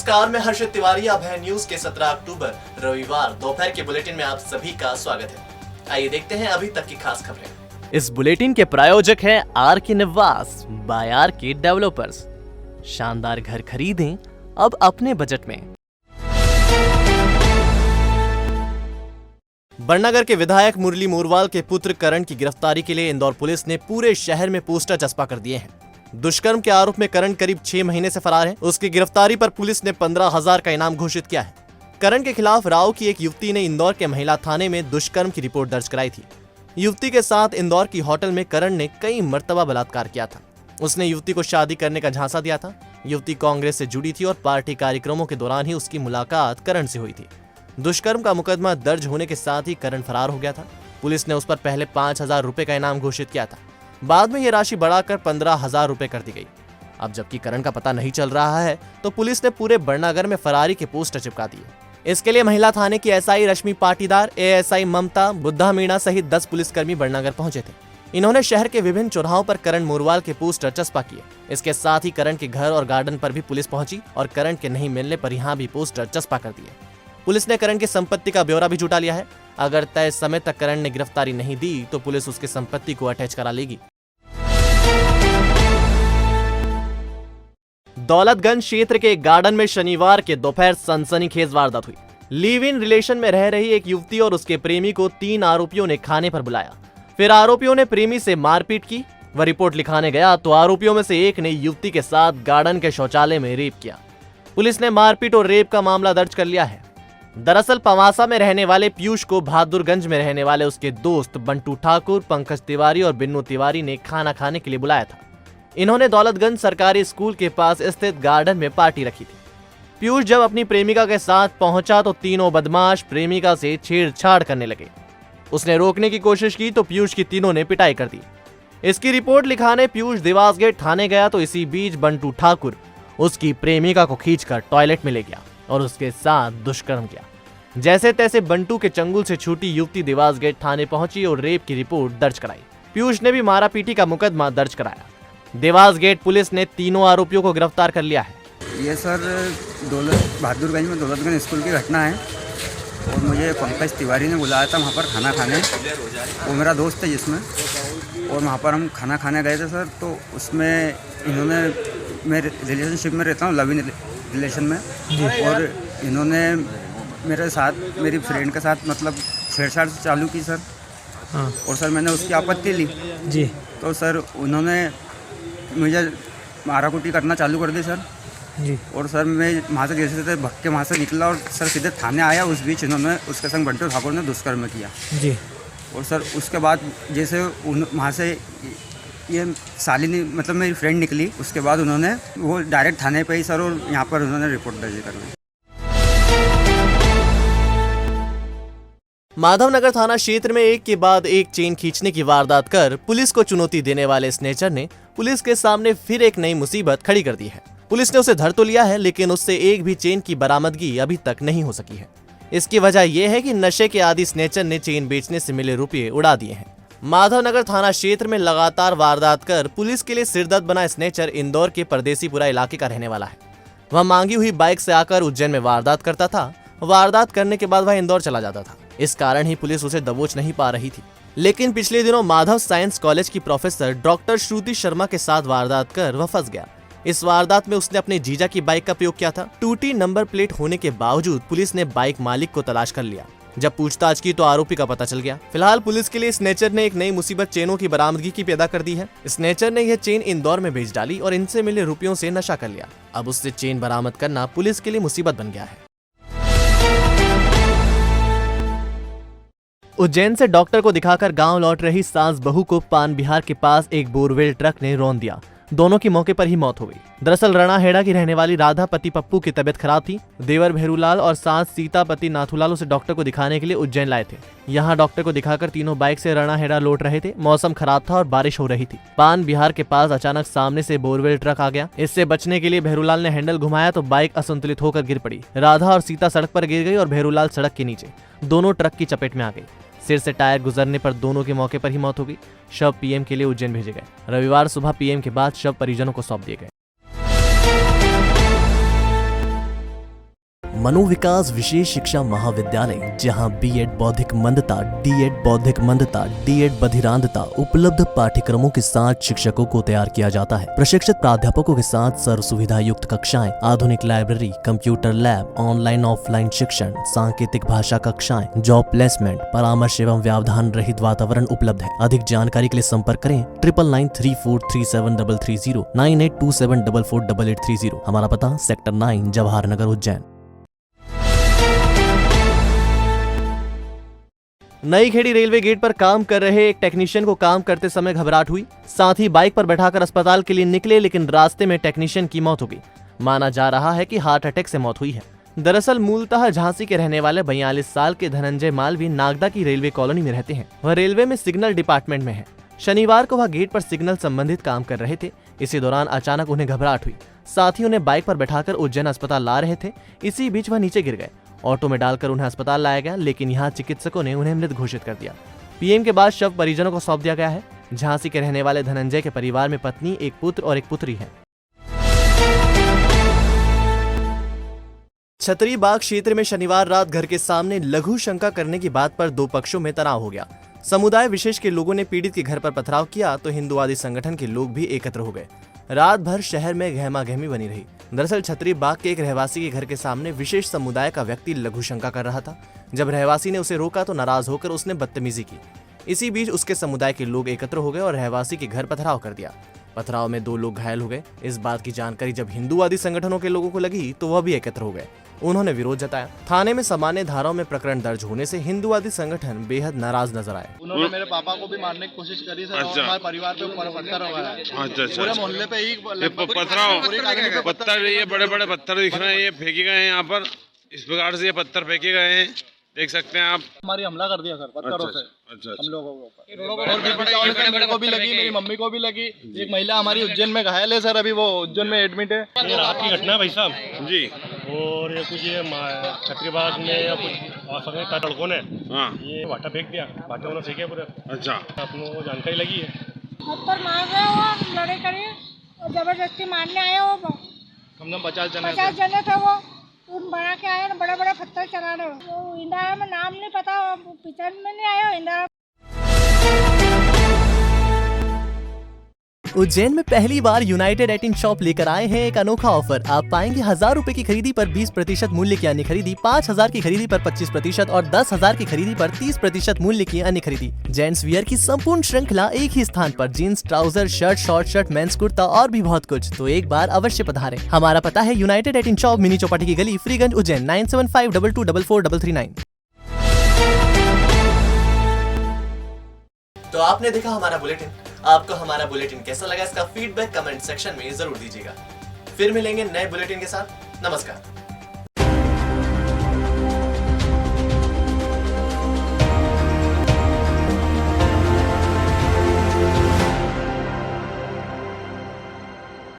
नमस्कार, मैं हर्षित तिवारी। अभय न्यूज के 17 अक्टूबर रविवार दोपहर के बुलेटिन में आप सभी का स्वागत है। आइए देखते हैं अभी तक की खास खबरें। इस बुलेटिन के प्रायोजक हैं आर के निवास बाय आर के डेवलपर्स। शानदार घर खरीदें अब अपने बजट में। बड़नगर के विधायक मुरली मोरवाल के पुत्र करण की गिरफ्तारी के लिए इंदौर पुलिस ने पूरे शहर में पोस्टर चस्पा कर दिए हैं। दुष्कर्म के आरोप में करण करीब 6 महीने से फरार है। उसकी गिरफ्तारी पर पुलिस ने 15,000 का इनाम घोषित किया है। करण के खिलाफ राव की एक युवती ने इंदौर के महिला थाने में दुष्कर्म की रिपोर्ट दर्ज कराई थी। युवती के साथ इंदौर की होटल में करण ने कई मर्तबा बलात्कार किया था। उसने युवती को शादी करने का झांसा दिया था। युवती कांग्रेस से जुड़ी थी और पार्टी कार्यक्रमों के दौरान ही उसकी मुलाकात करण से हुई थी। दुष्कर्म का मुकदमा दर्ज होने के साथ ही करण फरार हो गया था। पुलिस ने उस पर पहले 5,000 रुपए का इनाम घोषित किया था। बाद में यह राशि बढ़ाकर 15,000 रुपए कर दी गई। अब जबकि करण का पता नहीं चल रहा है तो पुलिस ने पूरे बड़नगर में फरारी के पोस्टर चिपका दिए। इसके लिए महिला थाने की एसआई रश्मि पाटीदार, एएसआई ममता, बुद्धा मीणा सहित 10 पुलिसकर्मी बड़नगर पहुंचे थे। इन्होंने शहर के विभिन्न चौराहों पर करण मोरवाल के पोस्टर चस्पा किए। इसके साथ ही करण के घर और गार्डन पर भी पुलिस पहुंची और करण के नहीं मिलने पर यहाँ भी पोस्टर चस्पा कर दिए। पुलिस ने करण की संपत्ति का ब्यौरा भी जुटा लिया है। अगर तय समय तक करण ने गिरफ्तारी नहीं दी तो पुलिस उसकी संपत्ति को अटैच करा लेगी। दौलतगंज क्षेत्र के गार्डन में शनिवार के दोपहर सनसनीखेज वारदात हुई। लिव इन रिलेशन में रह रही एक युवती और उसके प्रेमी को 3 आरोपियों ने खाने पर बुलाया। फिर आरोपियों ने प्रेमी से मारपीट की। वह रिपोर्ट लिखाने गया तो आरोपियों में से एक ने युवती के साथ गार्डन के शौचालय में रेप किया। पुलिस ने मारपीट और रेप का मामला दर्ज कर लिया है। दरअसल पवासा में रहने वाले पीयूष को बहादुरगंज में रहने वाले उसके दोस्त बंटू ठाकुर, पंकज तिवारी और बिन्नू तिवारी ने खाना खाने के लिए बुलाया था। इन्होंने दौलतगंज सरकारी स्कूल के पास स्थित गार्डन में पार्टी रखी थी। पीयूष जब अपनी प्रेमिका के साथ पहुंचा तो तीनों बदमाश प्रेमिका से छेड़छाड़ करने लगे। उसने रोकने की कोशिश की तो पीयूष की तीनों ने पिटाई कर दी। इसकी रिपोर्ट लिखाने पीयूष देवास गेट थाने गया तो इसी बीच बंटू ठाकुर उसकी प्रेमिका को खींचकर टॉयलेट में ले गया और उसके साथ दुष्कर्म किया। जैसे तैसे बंटू के चंगुल से छूटी युवती देवास गेट थाने पहुंची और रेप की रिपोर्ट दर्ज कराई। पीयूष ने भी मारापीटी का मुकदमा दर्ज कराया। देवास गेट पुलिस ने तीनों आरोपियों को गिरफ्तार कर लिया है। ये सर बहादुरगंज में दौलतगंज स्कूल की घटना है और मुझे पंकज तिवारी ने बुलाया था वहाँ पर खाना खाने। वो मेरा दोस्त है जिसमें, और वहाँ पर हम खाना खाने गए थे सर। तो उसमें इन्होंने, मैं रिलेशनशिप में रहता हूँ, लव इन रिलेशन में, और इन्होंने मेरे साथ, मेरी फ्रेंड के साथ मतलब छेड़छाड़ चालू की सर। हाँ। और सर मैंने उसकी आपत्ति ली जी। तो सर उन्होंने मुझे माराकुटी करना चालू कर दी सर जी। और सर मैं वहाँ से जैसे थे भग के वहाँ से निकला और सर सीधे थाने आया। उस बीच इन्होंने उसके संग बंटू ठाकुर ने दुष्कर्म किया जी। और सर उसके बाद जैसे वहाँ से ये शालिनी मतलब मेरी फ्रेंड निकली, उसके बाद उन्होंने वो डायरेक्ट थाने पे ही सर, और यहाँ पर उन्होंने रिपोर्ट दर्ज कर ली। माधवनगर थाना क्षेत्र में एक के बाद एक चेन खींचने की वारदात कर पुलिस को चुनौती देने वाले स्नेचर ने पुलिस के सामने फिर एक नई मुसीबत खड़ी कर दी है। पुलिस ने उसे धर तो लिया है लेकिन उससे एक भी चेन की बरामदगी अभी तक नहीं हो सकी है। इसकी वजह यह है कि नशे के आदी स्नेचर ने चेन बेचने से मिले रुपये उड़ा दिए हैं। माधवनगर थाना क्षेत्र में लगातार वारदात कर पुलिस के लिए सिरदर्द बना स्नेचर इंदौर के परदेसीपुरा इलाके का रहने वाला है। वह मांगी हुई बाइक से आकर उज्जैन में वारदात करता था। वारदात करने के बाद वह इंदौर चला जाता था। इस कारण ही पुलिस उसे दबोच नहीं पा रही थी। लेकिन पिछले दिनों माधव साइंस कॉलेज की प्रोफेसर डॉक्टर श्रुति शर्मा के साथ वारदात कर वह फंस गया। इस वारदात में उसने अपने जीजा की बाइक का प्रयोग किया था। टूटी नंबर प्लेट होने के बावजूद पुलिस ने बाइक मालिक को तलाश कर लिया। जब पूछताछ की तो आरोपी का पता चल गया। फिलहाल पुलिस के लिए स्नेचर ने एक नई मुसीबत चेनों की बरामदगी की पैदा कर दी है। स्नेचर ने यह चेन इंदौर में बेच डाली और इनसे मिले रुपयों से नशा कर लिया। अब उससे चेन बरामद करना पुलिस के लिए मुसीबत बन गया है। उज्जैन से डॉक्टर को दिखाकर गांव लौट रही सास बहू को पान बिहार के पास एक बोरवेल ट्रक ने रौंद दिया। दोनों की मौके पर ही मौत हो गई। दरअसल रणाहेड़ा की रहने वाली राधा पति पप्पू की तबीयत खराब थी। देवर भेरूलाल और सास सीता पति नाथूलाल उसे डॉक्टर को दिखाने के लिए उज्जैन लाए थे। यहाँ डॉक्टर को दिखाकर तीनों बाइक से रणाहेड़ा लौट रहे थे। मौसम खराब था और बारिश हो रही थी। पान बिहार के पास अचानक सामने से बोरवेल ट्रक आ गया। इससे बचने के लिए भेरूलाल ने हैंडल घुमाया तो बाइक असंतुलित होकर गिर पड़ी। राधा और सीता सड़क पर गिर गई और भेरूलाल सड़क के नीचे। दोनों ट्रक की चपेट में आ गई। सिर से टायर गुजरने पर दोनों की मौके पर ही मौत हो गई। शव पीएम के लिए उज्जैन भेजे गए। रविवार सुबह पीएम के बाद शव परिजनों को सौंप दिए गए। मनोविकास विशेष शिक्षा महाविद्यालय, जहां बीएड बौद्धिक मंदता, डीएड बौद्धिक मंदता, डीएड बधिरांधता उपलब्ध पाठ्यक्रमों के साथ शिक्षकों को तैयार किया जाता है। प्रशिक्षित प्राध्यापकों के साथ सर्व सुविधा युक्त कक्षाएं, आधुनिक library, computer lab, online offline शिक्षण, सांकेतिक भाषा कक्षाएं, जॉब प्लेसमेंट, परामर्श एवं व्यवधान रहित वातावरण उपलब्ध है। अधिक जानकारी के लिए संपर्क करें 9993437330 9827448830। हमारा पता सेक्टर 9 जवाहर नगर उज्जैन। नई खेड़ी रेलवे गेट पर काम कर रहे एक टेक्नीशियन को काम करते समय घबराहट हुई। साथ ही बाइक पर बैठाकर अस्पताल के लिए निकले, लेकिन रास्ते में टेक्नीशियन की मौत हो गई। माना जा रहा है कि हार्ट अटैक से मौत हुई है। दरअसल मूलतः झांसी के रहने वाले 42 साल के धनंजय मालवी नागदा की रेलवे कॉलोनी में रहते हैं। वह रेलवे में सिग्नल डिपार्टमेंट में है। शनिवार को वह गेट पर सिग्नल संबंधित काम कर रहे थे। इसी दौरान अचानक उन्हें घबराहट हुई। साथ ही उन्हें बाइक पर बैठाकर उज्जैन अस्पताल ला रहे थे। इसी बीच वह नीचे गिर गए। ऑटो में डालकर उन्हें अस्पताल लाया गया, लेकिन यहाँ चिकित्सकों ने उन्हें मृत घोषित कर दिया। पीएम के बाद शव परिजनों को सौंप दिया गया है। झांसी के रहने वाले धनंजय के परिवार में पत्नी, एक पुत्र और एक पुत्री है। छतरी बाग क्षेत्र में शनिवार रात घर के सामने लघु शंका करने की बात पर दो पक्षों में तनाव हो गया। समुदाय विशेष के लोगों ने पीड़ित के घर पर पथराव किया तो हिंदुवादी संगठन के लोग भी एकत्र हो गए। रात भर शहर में गहमागहमी बनी रही। दरअसल छतरी बाग के एक रहवासी के घर के सामने विशेष समुदाय का व्यक्ति लघु शंका कर रहा था। जब रहवासी ने उसे रोका तो नाराज होकर उसने बदतमीजी की। इसी बीच उसके समुदाय के लोग एकत्र हो गए और रहवासी के घर पथराव कर दिया। पथराव में 2 लोग घायल हो गए। इस बात की जानकारी जब हिंदुवादी संगठनों के लोगों को लगी तो वह भी एकत्र हो गए। उन्होंने विरोध जताया। थाने में सामान्य धाराओं में प्रकरण दर्ज होने से हिंदुवादी संगठन बेहद नाराज नजर आए। उन्होंने मेरे पापा को भी मारने की कोशिश करी सर। अच्छा। हमारे परिवार पे पत्थर लगाया। अच्छा। पूरे मोहल्ले पे ही पत्थर, पत्थर ये बड़े बड़े पत्थर दिख रहे हैं, ये फेंके गए हैं यहाँ पर। इस प्रकार से ये पत्थर फेंके गए हैं, देख सकते हैं आप। हमारी हमला कर दिया सर पत्थरों से। अच्छा। हम लोगों के ऊपर और भी बचाव मेरे को भी लगी, मेरी मम्मी को भी लगी। एक महिला हमारी उज्जैन में घायल है सर, अभी वो उज्जैन में एडमिट है। ये रात की घटना है भाई साहब जी। और ये कुछ ये छतरी बाग में या कुछ लड़कों ने ये भाटा फेंक दिया। भाटे उन्होंने फेंके पूरे। अच्छा। अपनों को जानकारी लगी है। पत्थर मार रहे हो, लड़े करे और जबरदस्ती मारने आए हो। हम 50 जने थे। वो तुम बना के आए, बड़े बड़े पत्थर चला रहे हो। वो इंदिरा में नाम नहीं पता, पिछड़ में नहीं आए हो इंदिरा। उज्जैन में पहली बार यूनाइटेड 18 शॉप लेकर आए हैं एक अनोखा ऑफर। आप पाएंगे 1000 रुपए की खरीदी पर 20% मूल्य की अन्य खरीदी, 5000 की खरीदी पर 25% और 10,000 की खरीदी पर 30% मूल्य की अन्य खरीदी। जेंट्स वियर की संपूर्ण श्रृंखला एक ही स्थान पर। Jeans, trouser, shirt, short shirt, mens kurta और भी बहुत कुछ। तो एक बार अवश्य पधारें। हमारा पता है यूनाइटेड 18 शॉप, मिनी चौपाटी की गली, फ्रीगंज, उज्जैन 9752244339। तो आपने देखा हमारा बुलेटिन। आपको हमारा बुलेटिन कैसा लगा, इसका फीडबैक कमेंट सेक्शन में जरूर दीजिएगा। फिर मिलेंगे नए बुलेटिन के साथ। नमस्कार।